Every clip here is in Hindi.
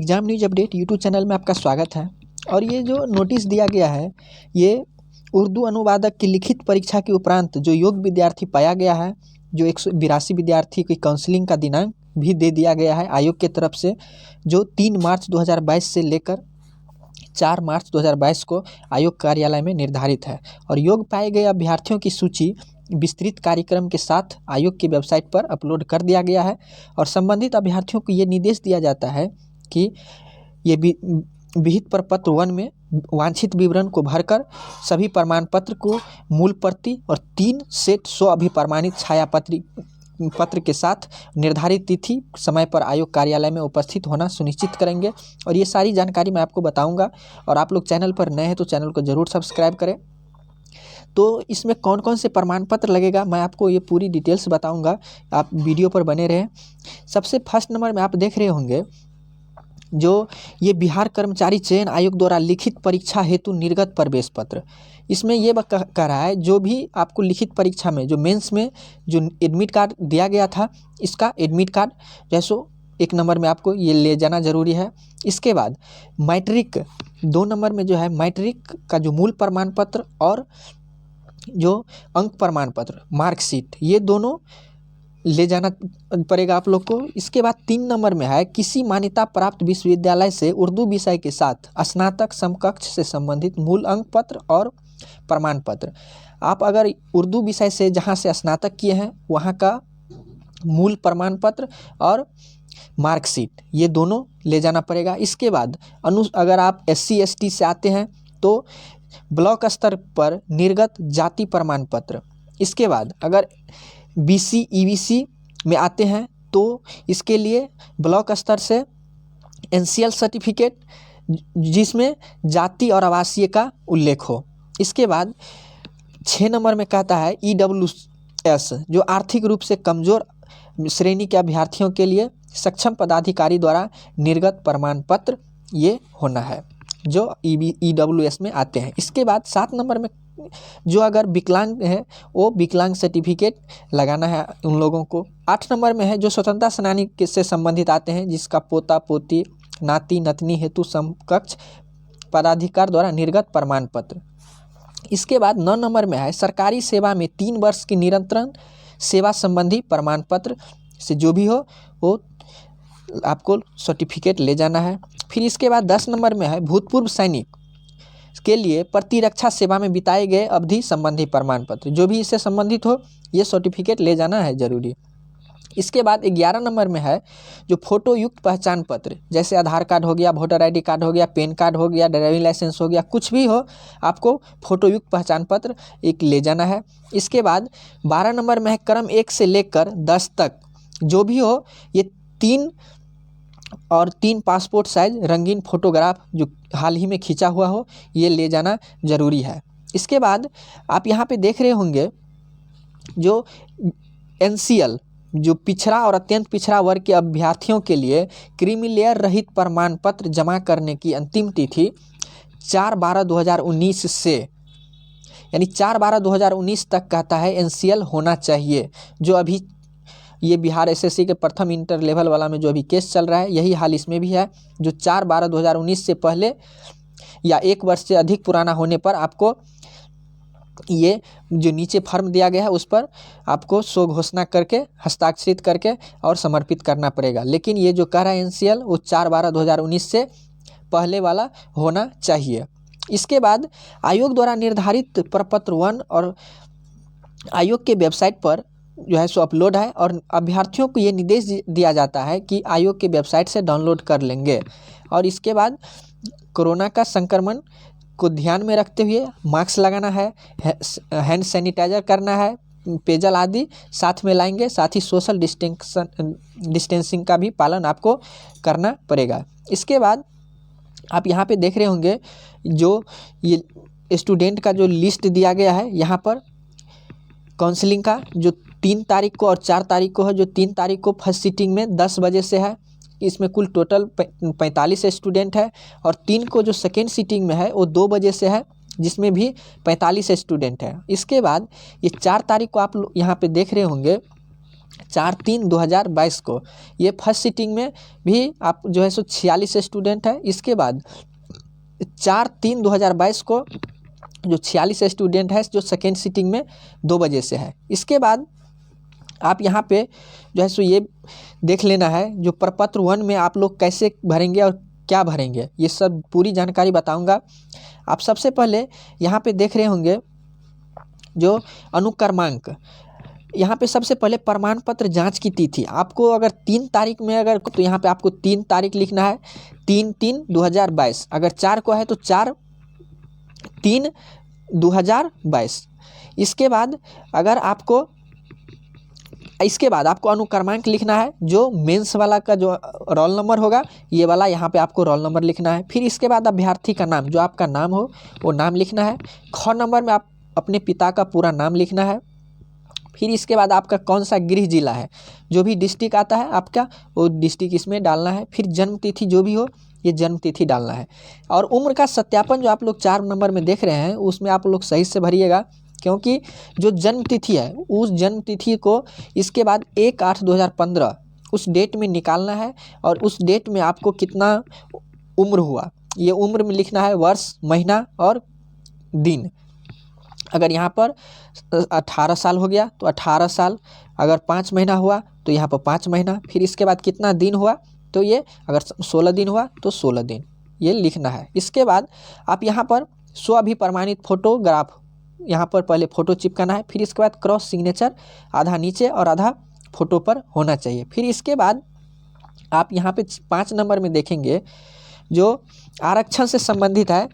Exam news update YouTube channel में आपका स्वागत है। और ये जो नोटिस दिया गया है, ये उर्दू अनुवादक की लिखित परीक्षा के उपरांत जो योग्य विद्यार्थी पाया गया है, जो 182 विद्यार्थी की काउंसलिंग का दिनांक भी दे दिया गया है आयोग की तरफ से, जो 3 मार्च 2022 से लेकर 4 मार्च 2022 को आयोग कार्यालय में निर्धारित है। और योग्य पाए गए अभ्यर्थियों की सूची विस्तृत कार्यक्रम के साथ आयोग की वेबसाइट पर अपलोड कर दिया गया है। और संबंधित अभ्यर्थियों को ये निर्देश दिया जाता है कि ये विहित प्रपत्र 1 में वांछित विवरण को भरकर सभी प्रमाण पत्र को मूल प्रति और 3 सेट अभिप्रमाणित छाया पत्र के साथ निर्धारित तिथि समय पर आयोग कार्यालय में उपस्थित होना सुनिश्चित करेंगे। और ये सारी जानकारी मैं आपको बताऊंगा। और आप लोग चैनल पर नए हैं तो चैनल को ज़रूर सब्सक्राइब करें। तो इसमें कौन कौन से प्रमाण पत्र लगेगा, मैं आपको ये पूरी डिटेल्स बताऊंगा, आप वीडियो पर बने रहें। सबसे फर्स्ट नंबर में आप देख रहे होंगे जो ये बिहार कर्मचारी चयन आयोग द्वारा लिखित परीक्षा हेतु निर्गत प्रवेश पत्र। इसमें ये कह रहा है जो भी आपको लिखित परीक्षा में जो मेंस में जो एडमिट कार्ड दिया गया था, इसका एडमिट कार्ड जैसो 1 नंबर में आपको ये ले जाना ज़रूरी है। इसके बाद मैट्रिक 2 नंबर में जो है मैट्रिक का जो मूल प्रमाण पत्र और जो अंक प्रमाण पत्र मार्कशीट, ये दोनों ले जाना पड़ेगा आप लोग को। इसके बाद 3 नंबर में है किसी मान्यता प्राप्त विश्वविद्यालय से उर्दू विषय के साथ स्नातक समकक्ष से संबंधित मूल अंक पत्र और प्रमाण पत्र। आप अगर उर्दू विषय से जहां से स्नातक किए हैं वहां का मूल प्रमाण पत्र और मार्कशीट, ये दोनों ले जाना पड़ेगा। इसके बाद अगर आप SC ST से आते हैं तो ब्लॉक स्तर पर निर्गत जाति प्रमाण पत्र। इसके बाद अगर BC EBC में आते हैं तो इसके लिए ब्लॉक स्तर से NCL सर्टिफिकेट जिसमें जाति और आवासीय का उल्लेख हो। इसके बाद 6 नंबर में कहता है EWS जो आर्थिक रूप से कमज़ोर श्रेणी के अभ्यर्थियों के लिए सक्षम पदाधिकारी द्वारा निर्गत प्रमाण पत्र ये होना है जो EWS में आते हैं। इसके बाद 7 नंबर में जो अगर विकलांग है वो विकलांग सर्टिफिकेट लगाना है उन लोगों को। 8 नंबर में है जो स्वतंत्रता सेनानी से संबंधित आते हैं जिसका पोता पोती नाती नतनी हेतु समकक्ष पदाधिकारी द्वारा निर्गत प्रमाण पत्र। इसके बाद 9 नंबर में है सरकारी सेवा में 3 वर्ष की निरंतर सेवा संबंधी प्रमाण पत्र से जो भी हो वो आपको सर्टिफिकेट ले जाना है। फिर इसके बाद 10 नंबर में है भूतपूर्व सैनिक के लिए प्रतिरक्षा सेवा में बिताए गए अवधि संबंधी प्रमाण पत्र, जो भी इससे संबंधित हो ये सर्टिफिकेट ले जाना है जरूरी। इसके बाद 11 नंबर में है जो फोटो युक्त पहचान पत्र, जैसे आधार कार्ड हो गया, वोटर ID कार्ड हो गया, पैन कार्ड हो गया, ड्राइविंग लाइसेंस हो गया, कुछ भी हो आपको फोटो युक्त पहचान पत्र एक ले जाना है। इसके बाद 12 नंबर में है क्रम 1 से लेकर 10 तक जो भी हो ये 3 पासपोर्ट साइज रंगीन फोटोग्राफ जो हाल ही में खींचा हुआ हो ये ले जाना ज़रूरी है। इसके बाद आप यहाँ पे देख रहे होंगे जो NCL जो पिछड़ा और अत्यंत पिछड़ा वर्ग के अभ्यर्थियों के लिए क्रीमी लेयर रहित प्रमाण पत्र जमा करने की अंतिम तिथि 4/12/2019 से यानी 4/12/2019 तक कहता है NCL होना चाहिए। जो अभी ये बिहार SSC के प्रथम इंटर लेवल वाला में जो अभी केस चल रहा है यही हाल इसमें भी है। जो 4/12/2019 से पहले या 1 वर्ष से अधिक पुराना होने पर आपको ये जो नीचे फॉर्म दिया गया है उस पर आपको सो घोषणा करके हस्ताक्षरित करके और समर्पित करना पड़ेगा। लेकिन ये जो कह रहा है NCL वो 4/12/2019 से पहले वाला होना चाहिए। इसके बाद आयोग द्वारा निर्धारित प्रपत्र 1 और आयोग के वेबसाइट पर जो है सो अपलोड है और अभ्यर्थियों को ये निर्देश दिया जाता है कि आयोग के वेबसाइट से डाउनलोड कर लेंगे। और इसके बाद कोरोना का संक्रमण को ध्यान में रखते हुए मास्क लगाना है, हैंड सैनिटाइजर करना है, पेयजल आदि साथ में लाएंगे, साथ ही सोशल डिस्टेंसिंग का भी पालन आपको करना पड़ेगा। इसके बाद आप यहाँ पे देख रहे होंगे जो ये स्टूडेंट का जो लिस्ट दिया गया है यहाँ पर काउंसलिंग का जो 3 तारीख को और 4 तारीख को है। जो 3 तारीख को फर्स्ट सीटिंग में 10 बजे से है, इसमें कुल टोटल 45 स्टूडेंट है। और 3 को जो सेकेंड सीटिंग में है वो 2 बजे से है जिसमें भी 45 स्टूडेंट है। इसके बाद ये 4 तारीख को आप यहाँ पे देख रहे होंगे 4/3/2022 को। ये फर्स्ट सीटिंग में भी आप जो है सो 46 स्टूडेंट है। इसके बाद 4/3/2022 को जो 46 स्टूडेंट है जो सेकेंड सीटिंग में 2 बजे से है। इसके बाद आप यहाँ पे जो है सो ये देख लेना है जो प्रपत्र 1 में आप लोग कैसे भरेंगे और क्या भरेंगे, ये सब पूरी जानकारी बताऊंगा। आप सबसे पहले यहाँ पे देख रहे होंगे जो अनुक्रमांक, यहाँ पे सबसे पहले प्रमाण पत्र जांच की तिथि आपको अगर 3 तारीख में अगर तो यहाँ पे आपको 3 तारीख लिखना है 3/3/2022। अगर 4 को है तो 4/3/2022। इसके बाद आपको अनुक्रमांक लिखना है जो मेंस वाला का जो रोल नंबर होगा ये वाला यहाँ पे आपको रोल नंबर लिखना है। फिर इसके बाद अभ्यर्थी का नाम जो आपका नाम हो वो नाम लिखना है। ख नंबर में आप अपने पिता का पूरा नाम लिखना है। फिर इसके बाद आपका कौन सा गृह जिला है, जो भी डिस्ट्रिक्ट आता है आपका वो डिस्ट्रिक्ट इसमें डालना है। फिर जन्म तिथि जो भी हो ये जन्म तिथि डालना है। और उम्र का सत्यापन जो आप लोग 4 नंबर में देख रहे हैं उसमें आप लोग सही से भरिएगा, क्योंकि जो जन्म तिथि है उस जन्म तिथि को इसके बाद 1/8/2015 उस डेट में निकालना है। और उस डेट में आपको कितना उम्र हुआ ये उम्र में लिखना है, वर्ष, महीना और दिन। अगर यहाँ पर 18 साल हो गया तो 18 साल, अगर 5 महीना हुआ तो यहाँ पर 5 महीना। फिर इसके बाद कितना दिन हुआ तो ये अगर 16 दिन हुआ तो 16 दिन ये लिखना है। इसके बाद आप यहाँ पर स्व अभिप्रमाणित फोटोग्राफ यहाँ पर पहले फ़ोटो चिपकाना है। फिर इसके बाद क्रॉस सिग्नेचर आधा नीचे और आधा फोटो पर होना चाहिए। फिर इसके बाद आप यहाँ पे 5 नंबर में देखेंगे जो आरक्षण से संबंधित है।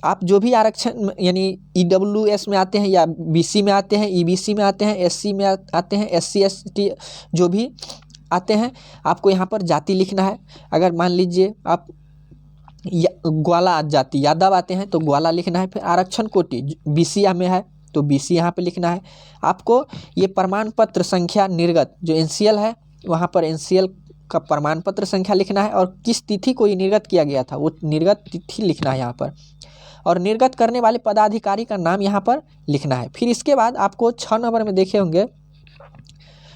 आप जो भी आरक्षण यानी EWS में आते हैं या BC में आते हैं, EBC में आते हैं, SC में आते हैं, SC ST जो भी आते हैं आपको यहाँ पर जाति लिखना है। अगर मान लीजिए आप ग्वाला जाति यादव आते हैं तो ग्वाला लिखना है। फिर आरक्षण कोटि BC में है तो BC यहाँ पे लिखना है। आपको ये प्रमाण पत्र संख्या निर्गत जो NCL है वहाँ पर NCL का प्रमाण पत्र संख्या लिखना है और किस तिथि को ये निर्गत किया गया था वो निर्गत तिथि लिखना है यहाँ पर। और निर्गत करने वाले पदाधिकारी का नाम यहाँ पर लिखना है। फिर इसके बाद आपको 6 नंबर में देखे होंगे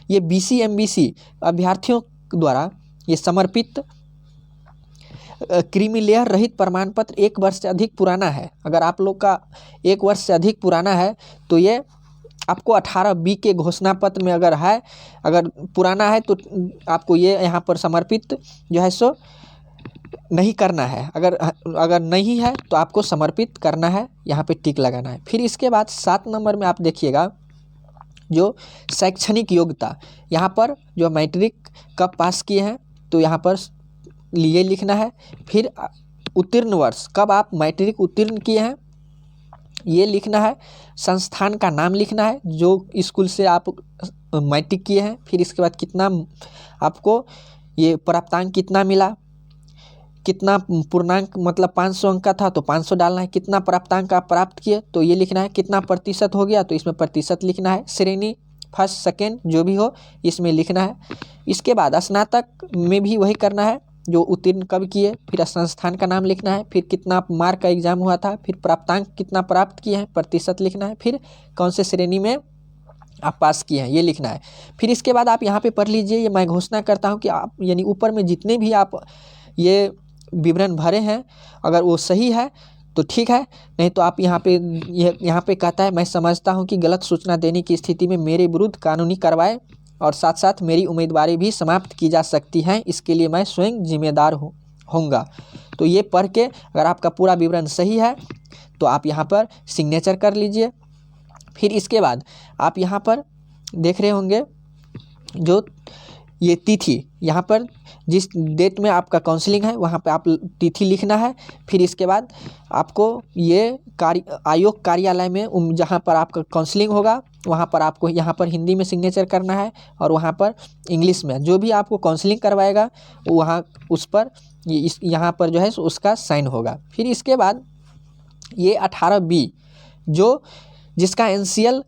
ये BC MBC अभ्यर्थियों द्वारा ये समर्पित क्रीमी लेयर रहित प्रमाण पत्र 1 वर्ष से अधिक पुराना है। अगर आप लोग का 1 वर्ष से अधिक पुराना है तो ये आपको 18B के घोषणा पत्र में अगर पुराना है तो आपको ये यहाँ पर समर्पित जो है सो नहीं करना है। अगर नहीं है तो आपको समर्पित करना है, यहाँ पे टिक लगाना है। फिर इसके बाद 7 नंबर में आप देखिएगा जो शैक्षणिक योग्यता, यहाँ पर जो मैट्रिक कब पास किए हैं तो यहाँ पर लिए लिखना है। फिर उत्तीर्ण वर्ष कब आप मैट्रिक उत्तीर्ण किए हैं ये लिखना है। संस्थान का नाम लिखना है जो स्कूल से आप मैट्रिक किए हैं। फिर इसके बाद कितना आपको ये प्राप्तांक कितना मिला, कितना पूर्णांक मतलब 500 अंक का था तो 500 डालना है। कितना प्राप्तांक आप प्राप्त किए तो ये लिखना है। कितना प्रतिशत हो गया तो इसमें प्रतिशत लिखना है। श्रेणी फर्स्ट सेकेंड जो भी हो इसमें लिखना है। इसके बाद स्नातक में भी वही करना है जो उत्तीर्ण कब किए, फिर संस्थान का नाम लिखना है। फिर कितना मार्क का एग्जाम हुआ था, फिर प्राप्तांक कितना प्राप्त किए हैं, प्रतिशत लिखना है। फिर कौन से श्रेणी में आप पास किए हैं ये लिखना है। फिर इसके बाद आप यहाँ पे पढ़ लीजिए, ये मैं घोषणा करता हूँ कि आप यानी ऊपर में जितने भी आप ये विवरण भरे हैं अगर वो सही है तो ठीक है, नहीं तो आप यहाँ पे कहता है मैं समझता हूँ कि गलत सूचना देने की स्थिति में मेरे विरुद्ध कानूनी कार्रवाई और साथ साथ मेरी उम्मीदवारी भी समाप्त की जा सकती है, इसके लिए मैं स्वयं जिम्मेदार होऊंगा। तो ये पढ़ के अगर आपका पूरा विवरण सही है तो आप यहाँ पर सिग्नेचर कर लीजिए। फिर इसके बाद आप यहाँ पर देख रहे होंगे जो ये तिथि, यहाँ पर जिस डेट में आपका काउंसलिंग है वहाँ पे आप तिथि लिखना है। फिर इसके बाद आपको ये आयोग कार्यालय में जहाँ पर आपका काउंसलिंग होगा वहाँ पर आपको यहाँ पर हिंदी में सिग्नेचर करना है और वहाँ पर इंग्लिश में जो भी आपको काउंसलिंग करवाएगा वहाँ उस पर यहाँ पर जो है उसका साइन होगा। फिर इसके बाद ये 18B जो जिसका NCL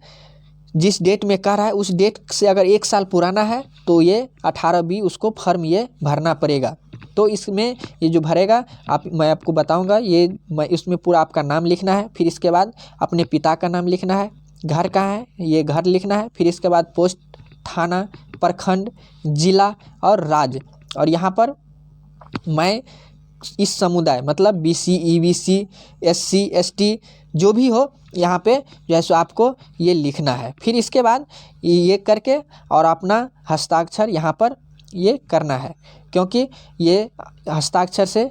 जिस डेट में कर रहा है उस डेट से अगर 1 साल पुराना है तो ये 18B उसको फॉर्म ये भरना पड़ेगा। तो इसमें ये जो भरेगा मैं आपको बताऊंगा, इसमें पूरा आपका नाम लिखना है। फिर इसके बाद अपने पिता का नाम लिखना है, घर कहाँ है ये घर लिखना है। फिर इसके बाद पोस्ट थाना, प्रखंड, जिला और राज्य। और यहाँ पर मैं इस समुदाय मतलब BC, EBC, SC, ST जो भी हो यहाँ पे जैसे आपको ये लिखना है। फिर इसके बाद ये करके और अपना हस्ताक्षर यहाँ पर ये करना है, क्योंकि ये हस्ताक्षर से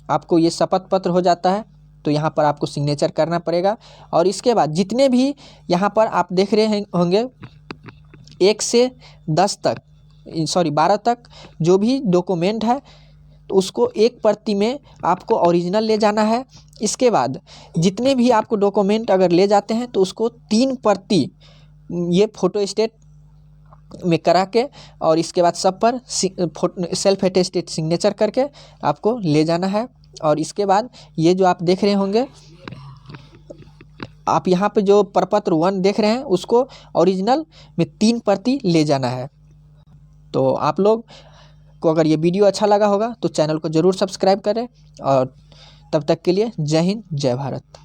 आपको ये शपथ पत्र हो जाता है। तो यहाँ पर आपको सिग्नेचर करना पड़ेगा। और इसके बाद जितने भी यहाँ पर आप देख रहे होंगे 1 से 12 तक जो भी डॉक्यूमेंट है तो उसको एक प्रति में आपको ओरिजिनल ले जाना है। इसके बाद जितने भी आपको डॉक्यूमेंट अगर ले जाते हैं तो उसको 3 प्रति ये फ़ोटो स्टेट में करा के और इसके बाद सब पर सेल्फ अटेस्टेड सिग्नेचर करके आपको ले जाना है। और इसके बाद ये जो आप देख रहे होंगे, आप यहाँ पे जो प्रपत्र 1 देख रहे हैं उसको ओरिजिनल में 3 प्रति ले जाना है। तो आप लोग को अगर ये वीडियो अच्छा लगा होगा तो चैनल को ज़रूर सब्सक्राइब करें। और तब तक के लिए जय हिंद, जय भारत।